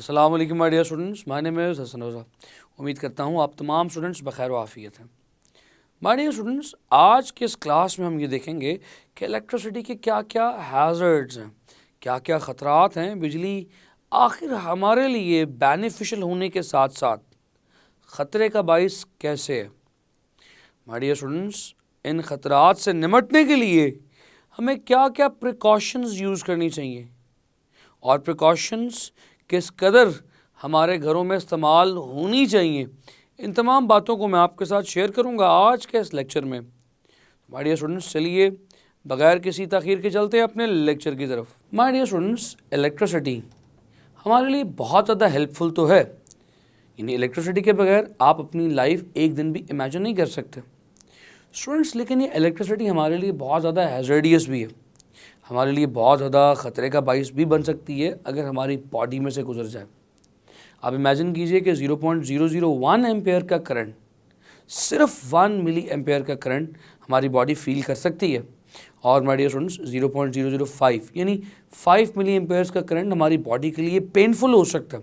अस्सलाम वालेकुम my dear students, my name is Hasan Raza. उम्मीद करता हूँ आप तमाम स्टूडेंट्स बखैर व आफियत हैं। माय डियर स्टूडेंट्स, आज के इस क्लास में हम ये देखेंगे कि इलेक्ट्रिसिटी के क्या क्या हैज़र्ड्स हैं, क्या क्या ख़तरात हैं। बिजली आखिर हमारे लिए बेनिफिशियल होने के साथ साथ ख़तरे का बाइस कैसे है। माय डियर स्टूडेंट्स, इन ख़तरात से निपटने के लिए हमें क्या क्या प्रिकॉशंस यूज़ करनी चाहिए और प्रिकॉशंस किस कदर हमारे घरों में इस्तेमाल होनी चाहिए, इन तमाम बातों को मैं आपके साथ शेयर करूंगा आज के इस लेक्चर में। माय डियर स्टूडेंट्स, चलिए बगैर किसी तखीर के चलते हैं अपने लेक्चर की तरफ। माय डियर स्टूडेंट्स, इलेक्ट्रिसिटी हमारे लिए बहुत ज़्यादा हेल्पफुल तो है, यानी इलेक्ट्रिसिटी के बगैर आप अपनी लाइफ एक दिन भी इमेजिन नहीं कर सकते स्टूडेंट्स। लेकिन ये इलेक्ट्रिसिटी हमारे लिए बहुत ज़्यादा हैज़र्डियस भी है, हमारे लिए बहुत ज़्यादा ख़तरे का बाइस भी बन सकती है अगर हमारी बॉडी में से गुजर जाए। आप इमेजिन कीजिए कि 0.001 एम्पेयर का करंट, सिर्फ 1 मिली एम्पेयर का करंट हमारी बॉडी फील कर सकती है। और माय डियर स्टूडेंट्स, 0.005 यानी 5 मिली एम्पेयर्स का करंट हमारी बॉडी के लिए पेनफुल हो सकता है।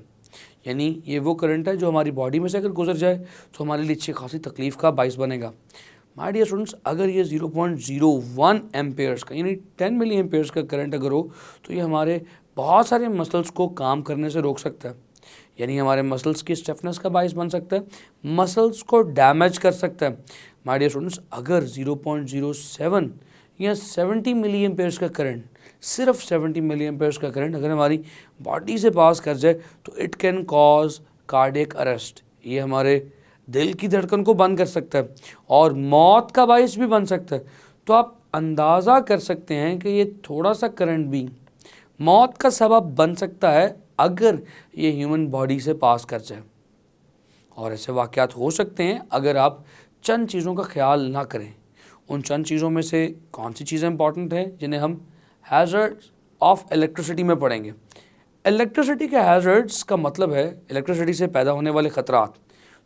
यानी ये वो करंट है जो हमारी बॉडी में से अगर गुजर जाए तो हमारे लिए अच्छी खासी तकलीफ़ का बाइस बनेगा। माय डियर स्टूडेंट्स, अगर ये 0.01 एम्पेयर्स का यानी 10 मिली एम्पेयर्स का करंट अगर हो तो ये हमारे बहुत सारे मसल्स को काम करने से रोक सकता है, यानी हमारे मसल्स की स्टिफनेस का बाइस बन सकता है, मसल्स को डैमेज कर सकता है। माय डियर स्टूडेंट्स, अगर 0.07 या 70 मिली एम्पेयर्स का करंट, सिर्फ 70 मिली एम्पेयर्स का करंट अगर हमारी बॉडी से पास कर जाए तो it can cause cardiac arrest, ये हमारे दिल की धड़कन को बंद कर सकता है और मौत का बाइस भी बन सकता है। तो आप अंदाज़ा कर सकते हैं कि ये थोड़ा सा करंट भी मौत का सबब बन सकता है अगर ये ह्यूमन बॉडी से पास कर जाए। और ऐसे वाक़यात हो सकते हैं अगर आप चंद चीज़ों का ख्याल ना करें। उन चंद चीज़ों में से कौन सी चीज़ें इंपॉर्टेंट हैं जिन्हें हम हैज़र्ड्स ऑफ इलेक्ट्रिसिटी में पढ़ेंगे। इलेक्ट्रिसिटी के हैज़र्ड्स का मतलब है इलेक्ट्रिसिटी से पैदा होने वाले ख़तरात।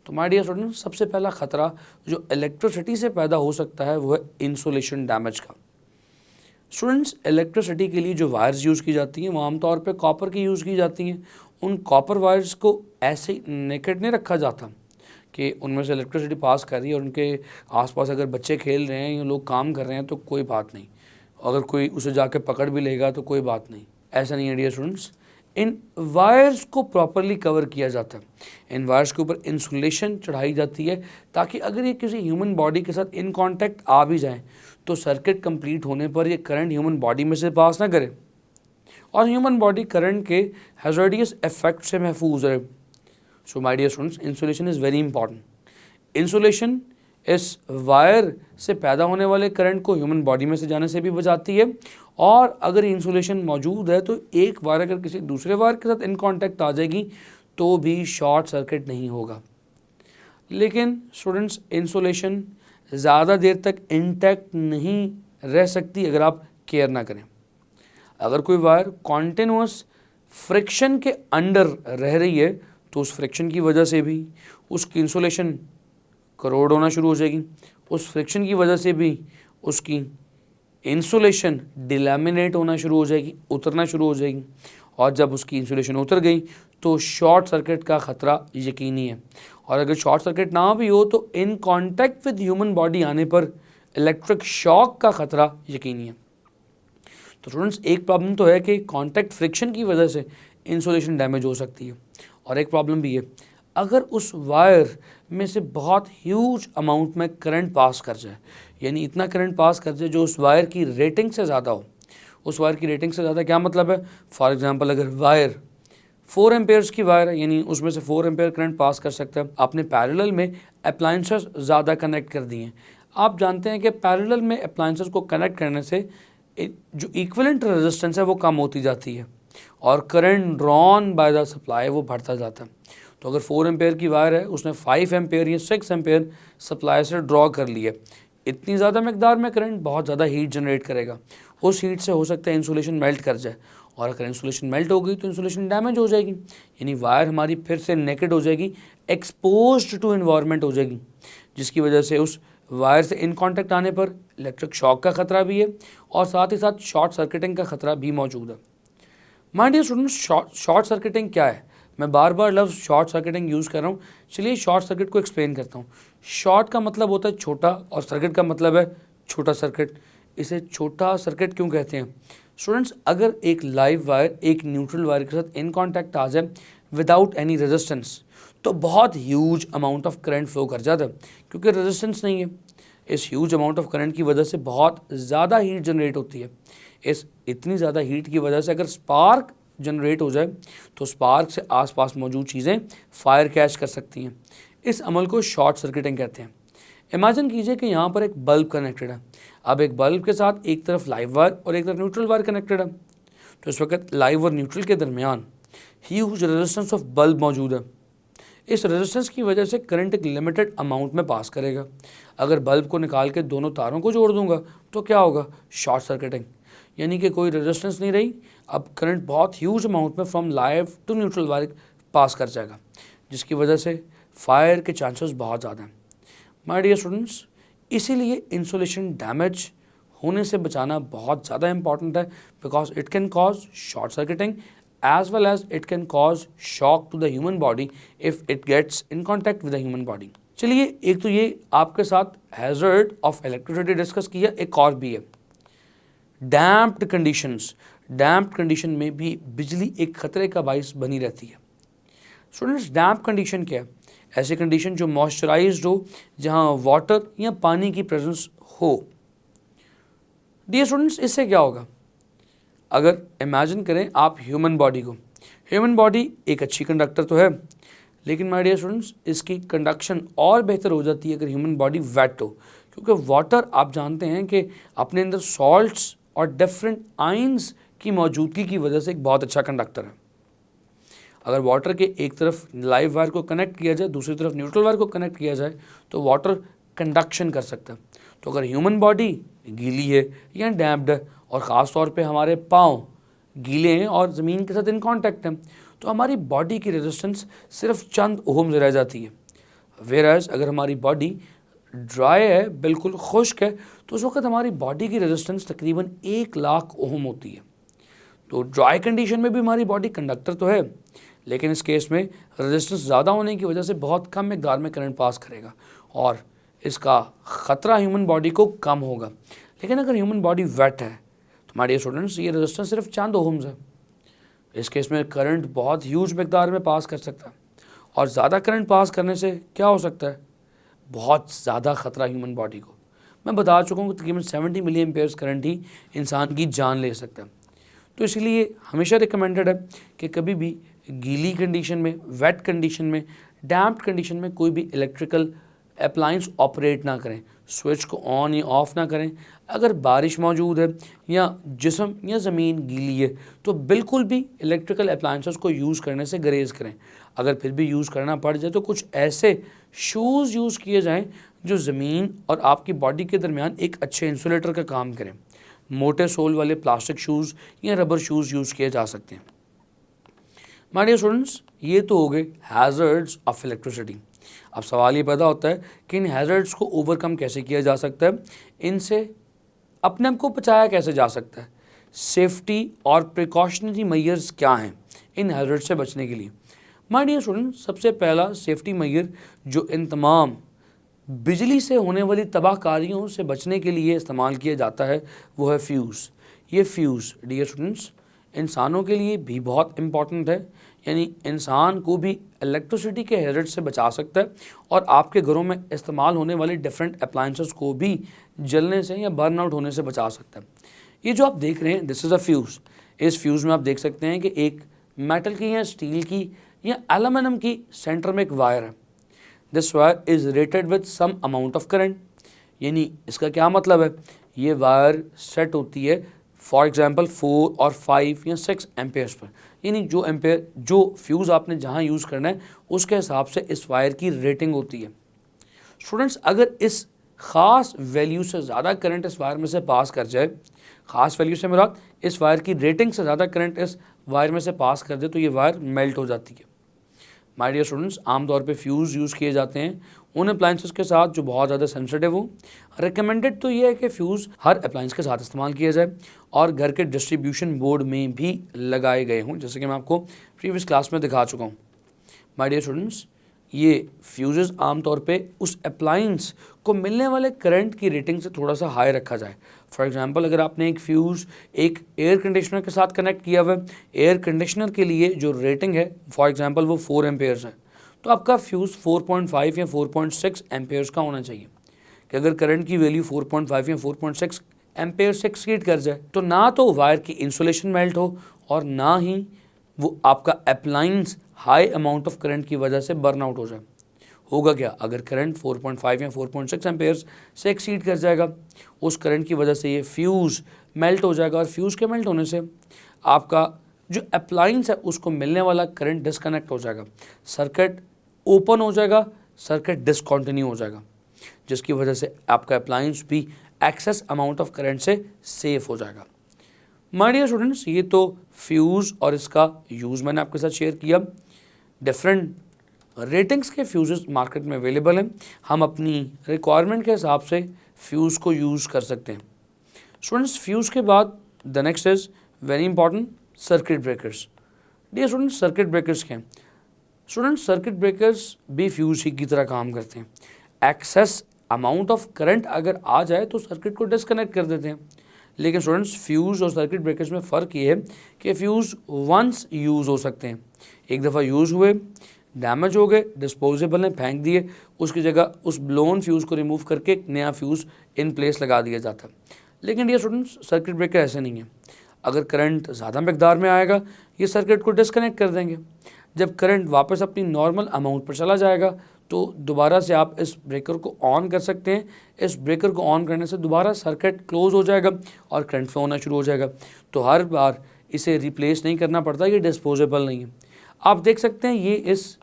तो माय डियर स्टूडेंट्स, सबसे पहला ख़तरा जो इलेक्ट्रिसिटी से पैदा हो सकता है वो है इंसुलेशन डैमेज का। स्टूडेंट्स, इलेक्ट्रिसिटी के लिए जो वायर्स यूज़ की जाती हैं वो आमतौर पे कॉपर की यूज़ की जाती हैं। उन कॉपर वायर्स को ऐसे ही नेकेड नहीं रखा जाता कि उनमें से इलेक्ट्रिसिटी पास कर रही है और उनके आसपास अगर बच्चे खेल रहे हैं या लोग काम कर रहे हैं तो कोई बात नहीं, अगर कोई उसे जाके पकड़ भी लेगा तो कोई बात नहीं। ऐसा नहीं है डियर स्टूडेंट्स, इन वायर्स को प्रॉपरली कवर किया जाता है। इन वायर्स के ऊपर इंसुलेशन चढ़ाई जाती है ताकि अगर ये किसी ह्यूमन बॉडी के साथ इन कांटेक्ट आ भी जाए तो सर्किट कंप्लीट होने पर ये करंट ह्यूमन बॉडी में से पास ना करे और ह्यूमन बॉडी करंट के हैज़र्डियस इफेक्ट से महफूज रहे। So my dear students, insulation is very important. Insulation इस वायर से पैदा होने वाले करंट को ह्यूमन बॉडी में से जाने से भी बचाती है और अगर इंसुलेशन मौजूद है तो एक वायर अगर किसी दूसरे वायर के साथ इन कांटेक्ट आ जाएगी तो भी शॉर्ट सर्किट नहीं होगा। लेकिन स्टूडेंट्स, इंसुलेशन ज़्यादा देर तक इंटैक्ट नहीं रह सकती अगर आप केयर ना करें। अगर कोई वायर कॉन्टिन्यूस फ्रिक्शन के अंडर रह रही है तो उस फ्रिक्शन की वजह से भी उसकी इंसुलेशन करोड होना शुरू हो जाएगी, उस फ्रिक्शन की वजह से भी उसकी इंसुलेशन डिलैमिनेट होना शुरू हो जाएगी, उतरना शुरू हो जाएगी और जब उसकी इंसुलेशन उतर गई तो शॉर्ट सर्किट का ख़तरा यकीनी है। और अगर शॉर्ट सर्किट ना भी हो तो in contact with human body आने पर इलेक्ट्रिक शॉक का ख़तरा यकीनी है। तो स्टूडेंट्स, एक प्रॉब्लम तो है कि कांटेक्ट फ्रिक्शन की वजह से इंसुलेशन डैमेज हो सकती है और एक प्रॉब्लम भी है अगर उस वायर में से बहुत ह्यूज अमाउंट में करंट पास कर जाए, यानी इतना करंट पास कर जाए जो उस वायर की रेटिंग से ज़्यादा हो। उस वायर की रेटिंग से ज़्यादा क्या मतलब है? फॉर एग्जांपल, अगर वायर 4 एम्पेयर्स की वायर है यानी उसमें से 4 एम्पेयर करंट पास कर सकता है, आपने पैरेलल में अप्लायंसेस ज़्यादा कनेक्ट कर दिए हैं। आप जानते हैं कि पैरेलल में अप्लायंसेस को कनेक्ट करने से जो इक्विवेलेंट रेजिस्टेंस है वो कम होती जाती है और current drawn by the supply वो बढ़ता जाता है। तो अगर 4 एम्पेयर की वायर है, उसने 5 एम्पेयर या 6 एम्पेयर सप्लाई से ड्रॉ कर लिए, इतनी ज़्यादा मकदार में करंट बहुत ज़्यादा हीट जनरेट करेगा। उस हीट से हो सकता है इंसुलेशन मेल्ट कर जाए और अगर इंसुलेशन मेल्ट हो गई तो इंसुलेशन डैमेज हो जाएगी, यानी वायर हमारी फिर से नेकेड हो जाएगी, एक्सपोज्ड टू एनवायरनमेंट हो जाएगी, जिसकी वजह से उस वायर से इन कांटेक्ट आने पर इलेक्ट्रिक शॉक का ख़तरा भी है और साथ ही साथ शॉर्ट सर्किटिंग का ख़तरा भी मौजूद है। My dear students, short circuiting क्या है? मैं बार बार लफ्ज़ शॉर्ट सर्किटिंग यूज़ कर रहा हूँ, चलिए शॉर्ट सर्किट को एक्सप्लेन करता हूँ। शॉर्ट का मतलब होता है छोटा और सर्किट का मतलब है छोटा सर्किट। इसे छोटा सर्किट क्यों कहते हैं? स्टूडेंट्स, अगर एक लाइव वायर एक न्यूट्रल वायर के साथ इन कॉन्टैक्ट आ जाए विदाउट एनी रेजिस्टेंस, तो बहुत huge amount of current flow कर जाता है, क्योंकि रेजिस्टेंस नहीं है। इस ह्यूज अमाउंट ऑफ करंट की वजह से बहुत ज़्यादा हीट जनरेट होती है। इस इतनी ज़्यादा हीट की वजह से अगर स्पार्क जनरेट हो जाए तो स्पार्क से आसपास मौजूद चीज़ें फायर कैच कर सकती हैं। इस अमल को शॉर्ट सर्किटिंग कहते हैं। इमेजिन कीजिए कि यहाँ पर एक बल्ब कनेक्टेड है। अब एक बल्ब के साथ एक तरफ लाइव वायर और एक तरफ न्यूट्रल वायर कनेक्टेड है। तो इस वक्त लाइव और न्यूट्रल के दरमियान ह्यूज रेजिस्टेंस ऑफ बल्ब मौजूद है। इस रेजिस्टेंस की वजह से करंट एक लिमिटेड अमाउंट में पास करेगा। अगर बल्ब को निकाल के दोनों तारों को जोड़ दूंगा तो क्या होगा? शॉर्ट सर्किटिंग, यानी कि कोई रेजिस्टेंस नहीं रही। अब करंट बहुत ह्यूज अमाउंट में from live to neutral wire pass कर जाएगा, जिसकी वजह से फायर के चांसेस बहुत ज़्यादा हैं। माय डियर स्टूडेंट्स, इसीलिए इंसुलेशन डैमेज होने से बचाना बहुत ज़्यादा इंपॉर्टेंट है, because it can cause short circuiting as well as it can cause shock to the human body if it gets in contact with the human body. चलिए, एक तो ये आपके साथ हैजर्ड ऑफ इलेक्ट्रिसिटी डिस्कस किया, एक और भी है डैम्प्ड कंडीशंस। डैम्प्ड कंडीशन में भी बिजली एक खतरे का बाइस बनी रहती है। स्टूडेंट्स, डैम्प कंडीशन क्या है? ऐसी कंडीशन जो मॉइस्चराइज्ड हो, जहाँ वाटर या पानी की प्रेजेंस हो। डियर स्टूडेंट्स, इससे क्या होगा? अगर इमेजिन करें आप ह्यूमन बॉडी को, ह्यूमन बॉडी एक अच्छी कंडक्टर तो है, लेकिन माय डियर स्टूडेंट्स इसकी कंडक्शन और बेहतर हो जाती है अगर ह्यूमन बॉडी वेट हो, क्योंकि वाटर आप जानते हैं कि अपने अंदर सॉल्ट्स और डिफरेंट आयंस की मौजूदगी की वजह से एक बहुत अच्छा कंडक्टर है। अगर वाटर के एक तरफ लाइव वायर को कनेक्ट किया जाए, दूसरी तरफ न्यूट्रल वायर को कनेक्ट किया जाए, तो वाटर कंडक्शन कर सकता है। तो अगर ह्यूमन बॉडी गीली है या डैम्प्ड है, और ख़ास तौर पे हमारे पाँव गीले हैं और ज़मीन के साथ इन कांटेक्ट हैं, तो हमारी बॉडी की रेजिस्टेंस सिर्फ चंद ओहम रह जाती है। वेयरएज अगर हमारी बॉडी ड्राई है, बिल्कुल खुश्क है, तो उस वक्त हमारी बॉडी की रेजिस्टेंस तकरीबन 1,00,000 ओहम होती है। तो ड्राई कंडीशन में भी हमारी बॉडी कंडक्टर तो है, लेकिन इस केस में रेजिस्टेंस ज़्यादा होने की वजह से बहुत कम मकदार में करंट पास करेगा और इसका ख़तरा ह्यूमन बॉडी को कम होगा। लेकिन अगर ह्यूमन बॉडी वेट है तो हमारे स्टूडेंट्स ये रेजिस्टेंस सिर्फ चंद ओहम्स है। इस केस में करंट बहुत ह्यूज मकदार में पास कर सकता है, और ज़्यादा करंट पास करने से क्या हो सकता है? बहुत ज़्यादा ख़तरा ह्यूमन बॉडी को। मैं बता चुका हूँ कि तकरीबन 70 मिली एम्पेयर्स करंट ही इंसान की जान ले सकता है। तो इसीलिए हमेशा रिकमेंडेड है कि कभी भी गीली कंडीशन में, वेट कंडीशन में, डैम्प्ड कंडीशन में कोई भी इलेक्ट्रिकल अप्लायंस ऑपरेट ना करें, स्विच को ऑन या ऑफ़ ना करें। अगर बारिश मौजूद है या जिस्म या ज़मीन गीली है तो बिल्कुल भी इलेक्ट्रिकल अप्लायंसेस को यूज़ करने से गुरेज करें। अगर फिर भी यूज़ करना पड़ जाए तो कुछ ऐसे शूज़ यूज़ किए जाएं जो ज़मीन और आपकी बॉडी के दरमियान एक अच्छे इंसुलेटर का काम करें। मोटे सोल वाले प्लास्टिक शूज़ या रबर शूज़ यूज़ किए जा सकते हैं। माय डियर स्टूडेंट्स, ये तो हो गए हैज़र्ड्स ऑफ इलेक्ट्रिसिटी। अब सवाल ये पैदा होता है कि इन हैज़र्ड्स को ओवरकम कैसे किया जा सकता है, इनसे अपने आप को बचाया कैसे जा सकता है, सेफ्टी और प्रिकॉशनरी मेजर्स क्या हैं इन हैज़र्ड से बचने के लिए। माय डियर स्टूडेंट्स, सबसे पहला सेफ्टी मेजर जो इन तमाम बिजली से होने वाली तबाहकारियों से बचने के लिए इस्तेमाल किया जाता है वो है फ्यूज़। ये फ्यूज़ डियर स्टूडेंट्स इंसानों के लिए भी बहुत इम्पॉर्टेंट है, यानी इंसान को भी इलेक्ट्रिसिटी के हैज़र्ड से बचा सकता है और आपके घरों में इस्तेमाल होने वाले डिफरेंट अप्लायंसेस को भी जलने से या बर्न आउट होने से बचा सकता है। ये जो आप देख रहे हैं दिस इज़ अ फ्यूज़। इस फ्यूज़ में आप देख सकते हैं कि एक मेटल की या स्टील की या एल्यूमिनियम की सेंटर में एक वायर है। This wire is rated with some amount of current, यानी इसका क्या मतलब है? ये वायर सेट होती है फॉर एग्जांपल 4 और 5 या 6 एम्पेयर्स पर, यानी जो फ्यूज़ आपने जहाँ यूज़ करना है उसके हिसाब से इस वायर की रेटिंग होती है। स्टूडेंट्स, अगर इस ख़ास वैल्यू से ज़्यादा करंट इस वायर में से पास कर जाए, ख़ास वैल्यू से मुराद इस वायर की रेटिंग से ज़्यादा करंट इस वायर में से पास कर दे तो ये वायर मेल्ट हो जाती है। माय डियर स्टूडेंट्स, आमतौर पे फ्यूज़ यूज़ किए जाते हैं उन अप्लायंसेस के साथ जो बहुत ज़्यादा सेंसिटिव हो। रिकमेंडेड तो ये है कि फ्यूज़ हर अप्लायंस के साथ इस्तेमाल किया जाए और घर के डिस्ट्रीब्यूशन बोर्ड में भी लगाए गए हों, जैसे कि मैं आपको प्रीवियस क्लास में दिखा चुका हूँ। माय डियर स्टूडेंट्स, ये फ्यूजेस आमतौर पे उस अप्लायंस को मिलने वाले करंट की रेटिंग से थोड़ा सा हाई रखा जाए। फॉर एग्जांपल, अगर आपने एक फ्यूज़ एक एयर कंडीशनर के साथ कनेक्ट किया हुआ है, एयर कंडीशनर के लिए जो रेटिंग है फॉर एग्जांपल वो 4 एम्पेयर्स है, तो आपका फ्यूज़ 4.5 या 4.6 एम्पेयर्स का होना चाहिए कि अगर करंट की वैल्यू 4.5 या 4.6 एम्पेयर से एक्सीड कर जाए तो ना तो वायर की इंसुलेशन मेल्ट हो और ना ही वो आपका appliance high amount of current की वजह से बर्न आउट हो जाए। होगा क्या, अगर करंट 4.5 या 4.6 एम्पेयर्स से एक्सीड कर जाएगा, उस करंट की वजह से ये फ्यूज़ मेल्ट हो जाएगा और फ्यूज़ के मेल्ट होने से आपका जो अप्लायंस है उसको मिलने वाला करंट डिस्कनेक्ट हो जाएगा, सर्किट ओपन हो जाएगा, सर्किट डिसकंटिन्यू हो जाएगा, जिसकी वजह से आपका अप्लायंस भी एक्सेस अमाउंट ऑफ करंट से सेफ हो जाएगा। माय डियर स्टूडेंट्स, ये तो फ्यूज़ और इसका यूज़ मैंने आपके साथ शेयर किया। डिफरेंट रेटिंग्स के फ्यूज़ेस मार्केट में अवेलेबल हैं, हम अपनी रिक्वायरमेंट के हिसाब से फ्यूज़ को यूज़ कर सकते हैं। स्टूडेंट्स, फ्यूज़ के बाद the next is very important, circuit breakers. Dear students, circuit breakers क्या हैं? स्टूडेंट्स, सर्किट ब्रेकर्स भी फ्यूज़ ही की तरह काम करते हैं। एक्सेस अमाउंट ऑफ करंट अगर आ जाए तो सर्किट को डिस्कनेक्ट कर देते हैं। लेकिन स्टूडेंट्स, फ्यूज़ और सर्किट ब्रेकर्स में फ़र्क ये है कि फ्यूज़ वंस यूज़ हो सकते हैं, एक दफ़ा यूज़ हुए, डैमेज हो गए, डिस्पोजेबल हैं, फेंक दिए, उसकी जगह उस ब्लोन फ्यूज़ को रिमूव करके एक नया फ्यूज़ इन प्लेस लगा दिया जाता है। लेकिन डियर स्टूडेंट्स, सर्किट ब्रेकर ऐसे नहीं है। अगर करंट ज़्यादा मकदार में आएगा, ये सर्किट को डिस्कनेक्ट कर देंगे। जब करंट वापस अपनी नॉर्मल अमाउंट पर चला जाएगा तो दोबारा से आप इस ब्रेकर को ऑन कर सकते हैं। इस ब्रेकर को ऑन करने से दोबारा सर्किट क्लोज हो जाएगा और करंट फ्लो होना शुरू हो जाएगा। तो हर बार इसे रिप्लेस नहीं करना पड़ता, ये डिस्पोजेबल नहीं है। आप देख सकते हैं ये इस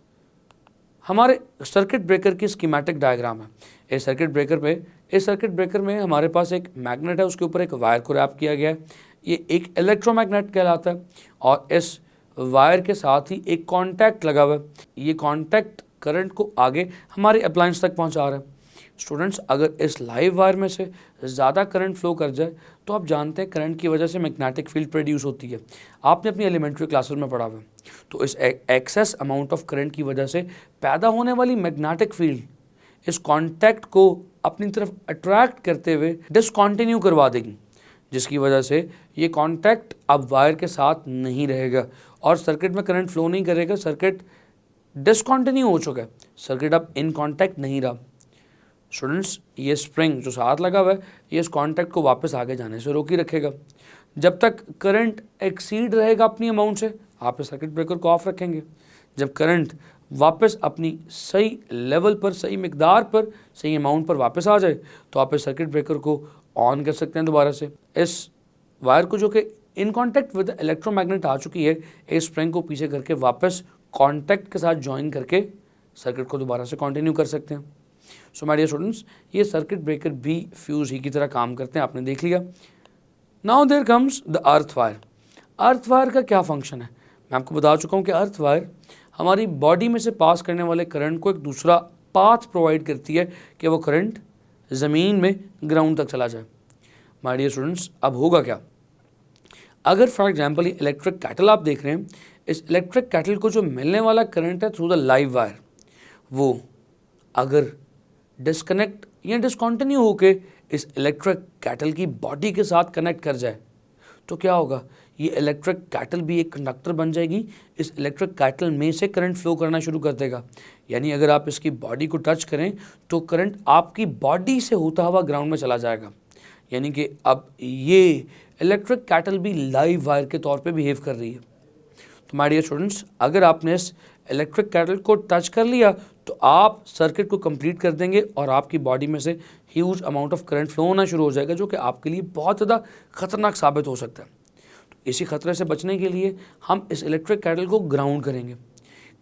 हमारे सर्किट ब्रेकर की स्कीमेटिक डायग्राम है। इस सर्किट ब्रेकर में हमारे पास एक मैग्नेट है, उसके ऊपर एक वायर को रैप किया गया है। ये एक इलेक्ट्रोमैग्नेट कहलाता है और इस वायर के साथ ही एक कॉन्टैक्ट लगा हुआ है। ये कॉन्टैक्ट करंट को आगे हमारे अप्लायंस तक पहुंचा रहा है। स्टूडेंट्स, अगर इस लाइव वायर में से ज़्यादा करंट फ्लो कर जाए तो आप जानते हैं करंट की वजह से मैग्नेटिक फील्ड प्रोड्यूस होती है। आपने अपनी एलिमेंट्री क्लासेस में पढ़ा हुआ है। तो इस एक्सेस अमाउंट ऑफ करंट की वजह से पैदा होने वाली मैग्नेटिक फील्ड इस कॉन्टैक्ट को अपनी तरफ अट्रैक्ट करते हुए डिसकंटिन्यू करवा देगी, जिसकी वजह से ये कॉन्टैक्ट अब वायर के साथ नहीं रहेगा और सर्किट में करंट फ्लो नहीं करेगा। सर्किट डिसकंटिन्यू हो चुका है, सर्किट अब इन कॉन्टैक्ट नहीं रहा। स्टूडेंट्स, ये स्प्रिंग जो साथ लगा हुआ है ये इस कॉन्टैक्ट को वापस आगे जाने से रोक ही रखेगा। जब तक करंट एक्सीड रहेगा अपनी अमाउंट से, आप इस सर्किट ब्रेकर को ऑफ रखेंगे। जब करंट वापस अपनी सही लेवल पर, सही मिकदार पर, सही अमाउंट पर वापस आ जाए तो आप इस सर्किट ब्रेकर को ऑन कर सकते हैं दोबारा से। इस वायर को जो कि इन कॉन्टैक्ट विद इलेक्ट्रोमैग्नेट आ चुकी है, इस स्प्रिंग को पीछे करके वापस कॉन्टैक्ट के साथ ज्वाइन करके सर्किट को दोबारा से कंटिन्यू कर सकते हैं। सो माय डियर स्टूडेंट्स, ये सर्किट ब्रेकर भी फ्यूज़ ही की तरह काम करते हैं, आपने देख लिया। Now there comes the earth wire. Earth wire का क्या फंक्शन है? मैं आपको बता चुका हूँ कि अर्थ वायर हमारी बॉडी में से पास करने वाले करंट को एक दूसरा पाथ प्रोवाइड करती है कि वो करंट ज़मीन में ग्राउंड तक चला जाए। माय डियर स्टूडेंट्स, अब होगा क्या? अगर फॉर एग्जांपल ये इलेक्ट्रिक कैटल आप देख रहे हैं, इस इलेक्ट्रिक कैटल को जो मिलने वाला करंट है थ्रू द लाइव वायर, वो अगर डिस्कनेक्ट या डिसकंटिन्यू होके इस इलेक्ट्रिक कैटल की बॉडी के साथ कनेक्ट कर जाए तो क्या होगा? ये इलेक्ट्रिक कैटल भी एक कंडक्टर बन जाएगी। इस इलेक्ट्रिक कैटल में से करंट फ्लो करना शुरू कर देगा। यानी अगर आप इसकी बॉडी को टच करें तो करंट आपकी बॉडी से होता हुआ ग्राउंड में चला जाएगा। यानी कि अब ये इलेक्ट्रिक कैटल भी लाइव वायर के तौर पे बिहेव कर रही है। तो माय डियर स्टूडेंट्स, अगर आपने इस इलेक्ट्रिक कैटल को टच कर लिया तो आप सर्किट को कंप्लीट कर देंगे और आपकी बॉडी में से huge amount of current flow होना शुरू हो जाएगा, जो कि आपके लिए बहुत ज़्यादा खतरनाक साबित हो सकता है। तो इसी खतरे से बचने के लिए हम इस इलेक्ट्रिक कैटल को ग्राउंड करेंगे।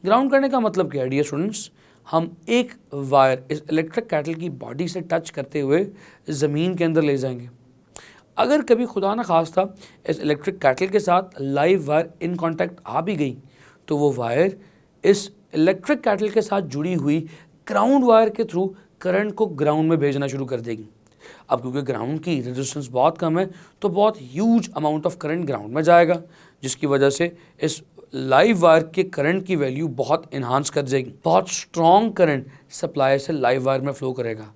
ग्राउंड करने का मतलब क्या है डियर स्टूडेंट्स? हम एक वायर इस इलेक्ट्रिक कैटल की बॉडी से टच करते हुए ज़मीन के अंदर ले जाएंगे। अगर कभी खुदा न खास्ता इस इलेक्ट्रिक कैटल के साथ लाइव वायर इन कांटेक्ट आ भी गई तो वो वायर इस इलेक्ट्रिक कैटल के साथ जुड़ी हुई ग्राउंड वायर के थ्रू करंट को ग्राउंड में भेजना शुरू कर देगी। अब क्योंकि ग्राउंड की रेजिस्टेंस बहुत कम है तो बहुत huge amount of current ground में जाएगा, जिसकी वजह से इस लाइव वायर के करंट की वैल्यू बहुत इन्हांस कर जाएगी, बहुत स्ट्रॉन्ग करंट सप्लाई से लाइव वायर में फ्लो करेगा।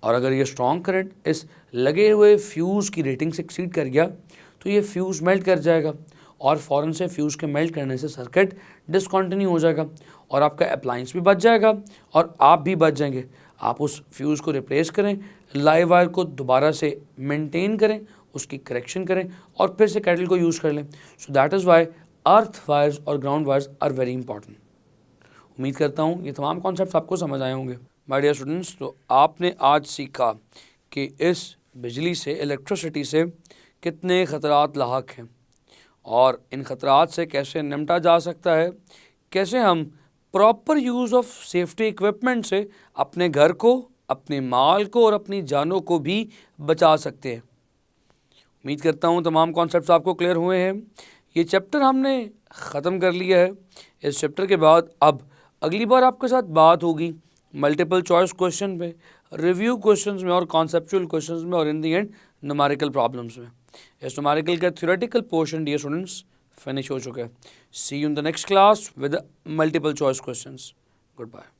और अगर ये स्ट्रॉन्ग करंट इस लगे हुए फ्यूज़ की रेटिंग से एक्सीड कर गया तो ये फ्यूज़ मेल्ट कर जाएगा और फ़ौरन से फ्यूज़ के मेल्ट करने से सर्किट डिसकंटिन्यू हो जाएगा और आपका अप्लायंस भी बच जाएगा और आप भी बच जाएंगे। आप उस फ्यूज़ को रिप्लेस करें, लाइव वायर को दोबारा से मेंटेन करें, उसकी करेक्शन करें और फिर से कैटल को यूज़ कर लें। So that is why earth wires और ground wires are very important. उम्मीद करता हूँ ये तमाम कॉन्सेप्ट्स आपको समझ आए होंगे माय डियर स्टूडेंट्स। तो आपने आज सीखा कि इस बिजली से, इलेक्ट्रिसिटी से कितने ख़तरात लाहक हैं और इन ख़तरात से कैसे निपटा जा सकता है, कैसे हम proper use of safety equipment से अपने घर को, अपने माल को और अपनी जानों को भी बचा सकते हैं। उम्मीद करता हूँ तमाम कॉन्सेप्ट्स आपको क्लियर हुए हैं। ये चैप्टर हमने ख़त्म कर लिया है। इस चैप्टर के बाद अब अगली बार आपके साथ बात होगी मल्टीपल चॉइस क्वेश्चन पे, रिव्यू क्वेश्चंस में और कॉन्सेप्चुअल क्वेश्चंस में और in the end numerical problems में। इस न्यूमेरिकल का theoretical portion dear students finish हो चुका है। See you in the next class with multiple choice questions. Good bye.